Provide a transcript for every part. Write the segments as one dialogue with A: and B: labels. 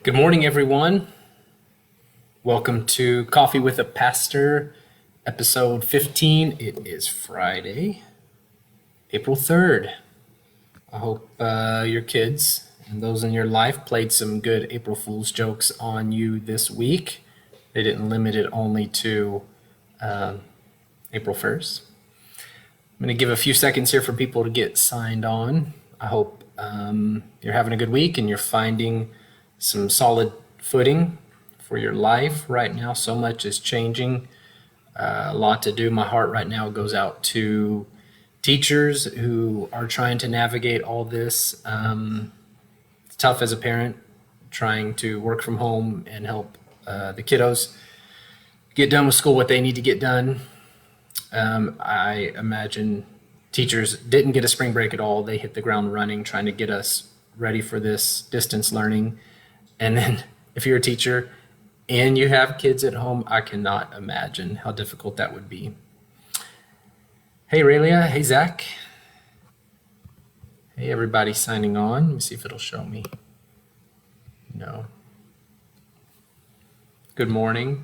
A: Good morning, everyone. Welcome to Coffee with a Pastor, episode 15. It is Friday, April 3rd. I hope your kids and those in your life played some good April Fool's jokes on you this week. They didn't limit it only to April 1st. I'm going to give a few seconds here for people to get signed on. I hope you're having a good week and you're finding some solid footing for your life right now. So much is changing, a lot to do. My heart right now goes out to teachers who are trying to navigate all this. It's tough as a parent trying to work from home and help the kiddos get done with school what they need to get done. I imagine teachers didn't get a spring break at all. They hit the ground running trying to get us ready for this distance learning. And then if you're a teacher and you have kids at home, I cannot imagine how difficult that would be. Hey, Aurelia. Hey, Zach. Hey, everybody signing on. Let me see if it'll show me. No. Good morning.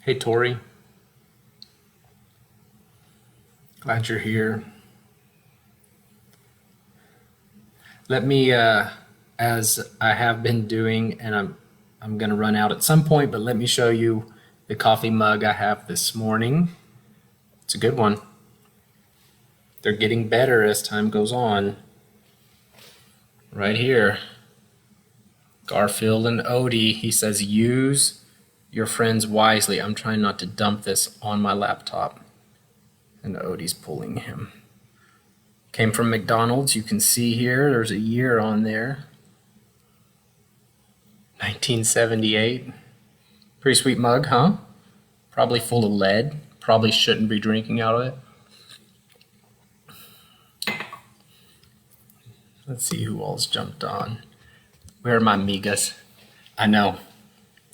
A: Hey, Tori. Glad you're here. Let me, as I have been doing, and I'm going to run out at some point, but let me show you the coffee mug I have this morning. It's a good one. They're getting better as time goes on. Right here. Garfield and Odie, he says, use your friends wisely. I'm trying not to dump this on my laptop. And Odie's pulling him. Came from McDonald's. You can see here, there's a year on there. 1978. Pretty sweet mug, huh? Probably full of lead. Probably shouldn't be drinking out of it. Let's see who all's jumped on. Where are my migas? I know,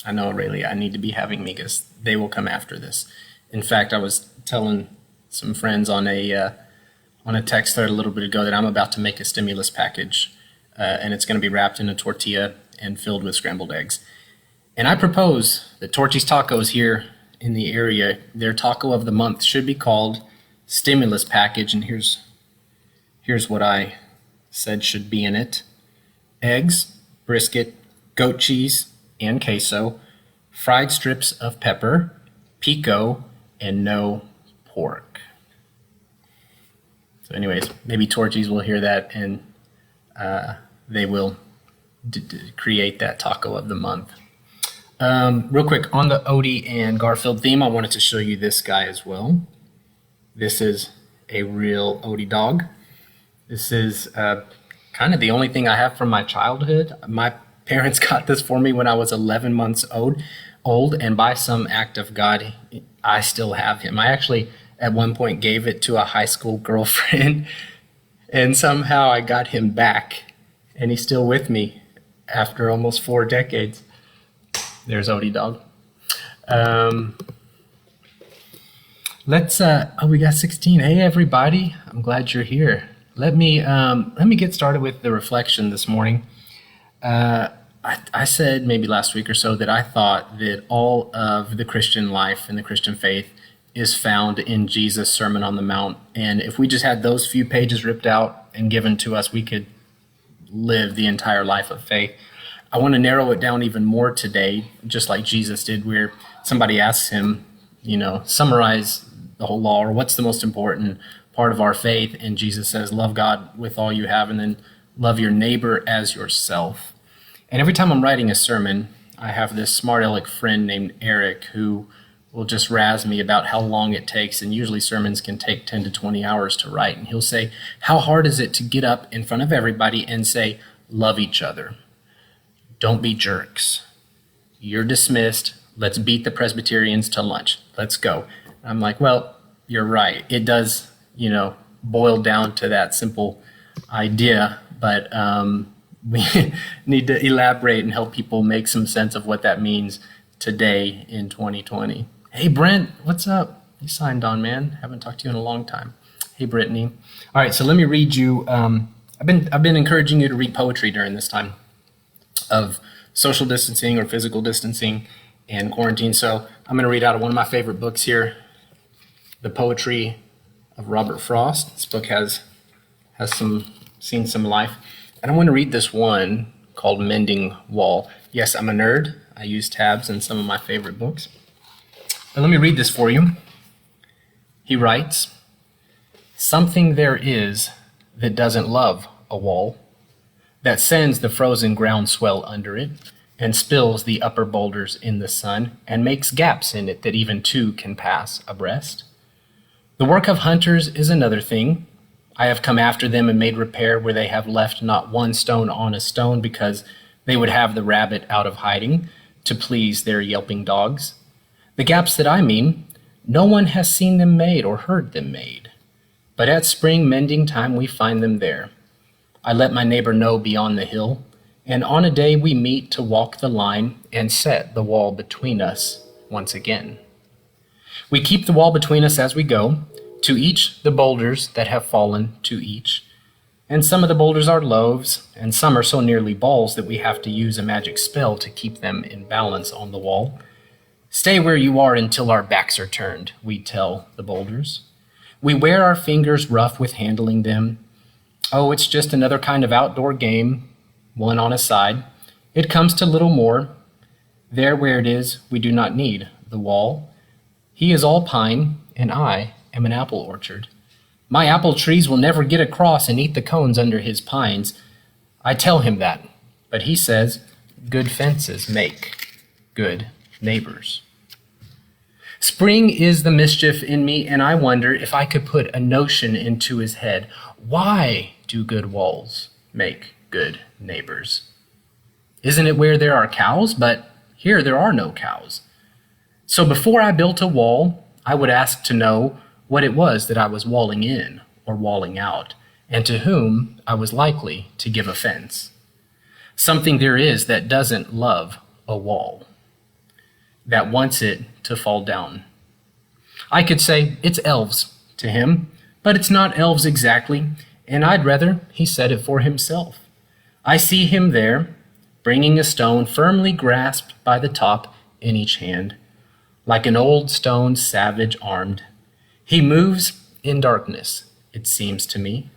A: really. I need to be having migas. They will come after this. In fact, I was telling some friends on a text thread a little bit ago that I'm about to make a stimulus package, and it's going to be wrapped in a tortilla and filled with scrambled eggs. And I propose that Torchy's Tacos here in the area, their taco of the month should be called Stimulus Package. And here's what I said should be in it. Eggs, brisket, goat cheese, and queso, fried strips of pepper, pico, and no pork. So anyways, maybe Torchies will hear that and they will create that taco of the month. Real quick, on the Odie and Garfield theme, I wanted to show you this guy as well. This is a real Odie dog. This is kind of the only thing I have from my childhood. My parents got this for me when I was 11 months old, and by some act of God, I still have him. I actually, at one point, gave it to a high school girlfriend, and somehow I got him back, and he's still with me after almost 4 decades. There's Odie dog. We got 16. Hey, everybody. I'm glad you're here. Let me get started with the reflection this morning. I said maybe last week or so that I thought that all of the Christian life and the Christian faith is found in Jesus' Sermon on the Mount. And if we just had those few pages ripped out and given to us, we could live the entire life of faith. I want to narrow it down even more today, just like Jesus did, where somebody asks him, summarize the whole law, or what's the most important part of our faith? And Jesus says, love God with all you have, and then love your neighbor as yourself. And every time I'm writing a sermon, I have this smart aleck friend named Eric who will just razz me about how long it takes. And usually sermons can take 10 to 20 hours to write. And he'll say, how hard is it to get up in front of everybody and say, love each other? Don't be jerks. You're dismissed. Let's beat the Presbyterians to lunch. Let's go. I'm like, well, you're right. It does, boil down to that simple idea, but we need to elaborate and help people make some sense of what that means today in 2020. Hey, Brent, what's up? You signed on, man. Haven't talked to you in a long time. Hey, Brittany. All right, so let me read you. I've been encouraging you to read poetry during this time. of social distancing or physical distancing and quarantine. So I'm going to read out of one of my favorite books here, The Poetry of Robert Frost. This book has seen some life. And I want to read this one called Mending Wall. Yes, I'm a nerd. I use tabs in some of my favorite books. But let me read this for you. He writes, "Something there is that doesn't love a wall, that sends the frozen groundswell under it, and spills the upper boulders in the sun, and makes gaps in it that even two can pass abreast. The work of hunters is another thing. I have come after them and made repair where they have left not one stone on a stone, because they would have the rabbit out of hiding to please their yelping dogs. The gaps that I mean, no one has seen them made or heard them made. But at spring mending time we find them there. I let my neighbor know beyond the hill, and on a day we meet to walk the line and set the wall between us once again. We keep the wall between us as we go, to each the boulders that have fallen to each. And some of the boulders are loaves, and some are so nearly balls that we have to use a magic spell to keep them in balance on the wall. Stay where you are until our backs are turned, we tell the boulders. We wear our fingers rough with handling them. Oh, it's just another kind of outdoor game, one on a side. It comes to little more. There where it is, we do not need the wall. He is all pine, and I am an apple orchard. My apple trees will never get across and eat the cones under his pines. I tell him that, but he says, good fences make good neighbors. Spring is the mischief in me, and I wonder if I could put a notion into his head. Why do good walls make good neighbors? Isn't it where there are cows? But here there are no cows. So before I built a wall, I would ask to know what it was that I was walling in or walling out, and to whom I was likely to give offense. Something there is that doesn't love a wall, that wants it to fall down. I could say it's elves to him, but it's not elves exactly, and I'd rather he said it for himself. I see him there, bringing a stone firmly grasped by the top in each hand, like an old stone savage armed. He moves in darkness, it seems to me,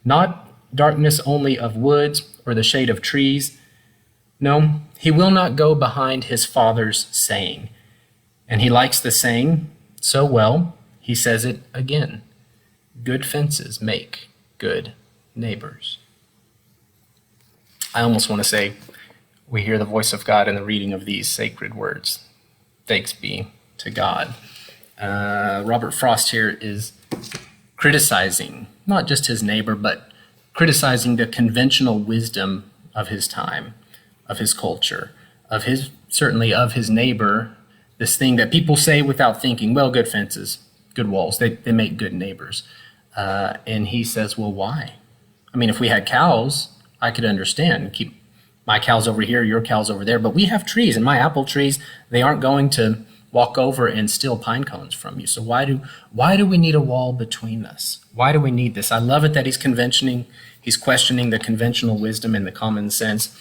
A: not darkness only of woods or the shade of trees. No, he will not go behind his father's saying, and he likes the saying so well, he says it again. Good fences make good neighbors. I almost want to say we hear the voice of God in the reading of these sacred words. Thanks be to God. Robert Frost here is criticizing not just his neighbor, but criticizing the conventional wisdom of his time, of his culture, certainly of his neighbor, this thing that people say without thinking, well, good fences, good walls, they make good neighbors. And he says, well, why? I mean, if we had cows, I could understand. Keep my cows over here, your cows over there. But we have trees, and my apple trees, they aren't going to walk over and steal pine cones from you. So why do we need a wall between us? Why do we need this? I love it that he's questioning the conventional wisdom and the common sense,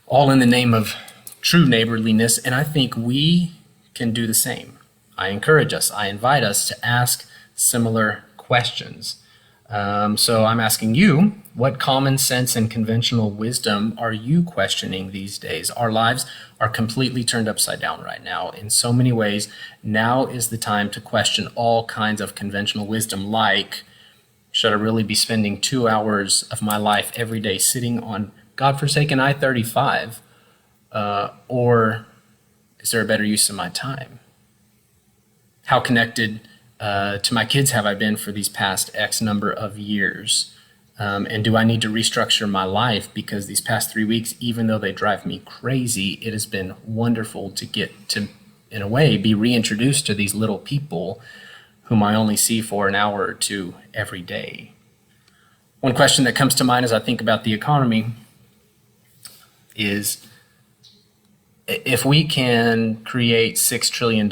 A: all in the name of true neighborliness. And I think we can do the same. I encourage us, I invite us to ask similar questions. So I'm asking you, what common sense and conventional wisdom are you questioning these days? Our lives are completely turned upside down right now. In so many ways, now is the time to question all kinds of conventional wisdom, like, should I really be spending 2 hours of my life every day sitting on godforsaken I-35? Or is there a better use of my time? How connected to my kids have I been for these past X number of years? And do I need to restructure my life? Because these past 3 weeks, even though they drive me crazy, it has been wonderful to get to, in a way, be reintroduced to these little people whom I only see for an hour or two every day. One question that comes to mind as I think about the economy is, if we can create $6 trillion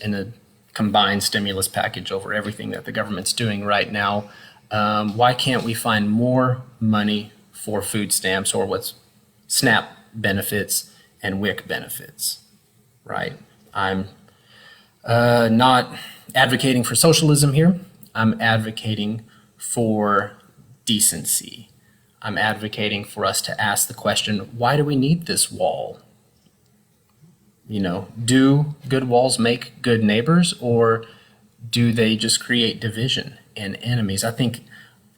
A: in a combined stimulus package over everything that the government's doing right now, why can't we find more money for food stamps, or what's SNAP benefits and WIC benefits, right? I'm not advocating for socialism here. I'm advocating for decency. I'm advocating for us to ask the question, why do we need this wall? You know, do good walls make good neighbors, or do they just create division and enemies? I think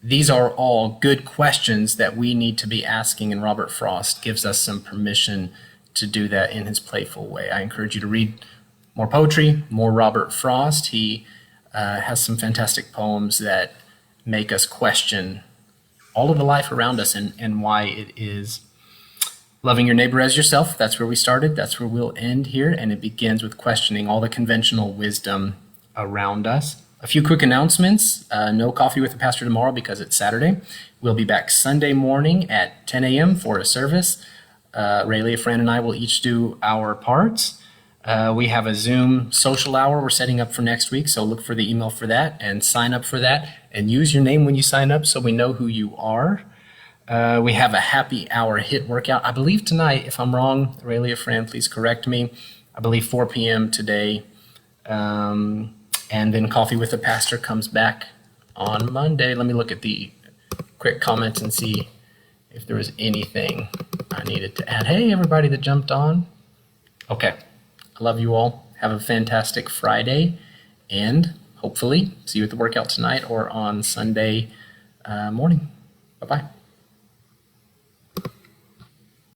A: these are all good questions that we need to be asking, and Robert Frost gives us some permission to do that in his playful way. I encourage you to read more poetry, more Robert Frost. He has some fantastic poems that make us question all of the life around us and why it is loving your neighbor as yourself. That's where we started. That's where we'll end here. And it begins with questioning all the conventional wisdom around us. A few quick announcements. No coffee with the pastor tomorrow because it's Saturday. We'll be back Sunday morning at 10 a.m. for a service. Rayleigh, Fran, and I will each do our parts. We have a Zoom social hour we're setting up for next week, so look for the email for that and sign up for that. And use your name when you sign up so we know who you are. We have a happy hour HIT workout. I believe tonight, if I'm wrong, Rayleigh, Fran, please correct me. I believe 4 p.m. today. And then Coffee with the Pastor comes back on Monday. Let me look at the quick comments and see if there was anything I needed to add. Hey, everybody that jumped on. Okay. I love you all. Have a fantastic Friday. And hopefully see you at the workout tonight or on Sunday morning. Bye-bye.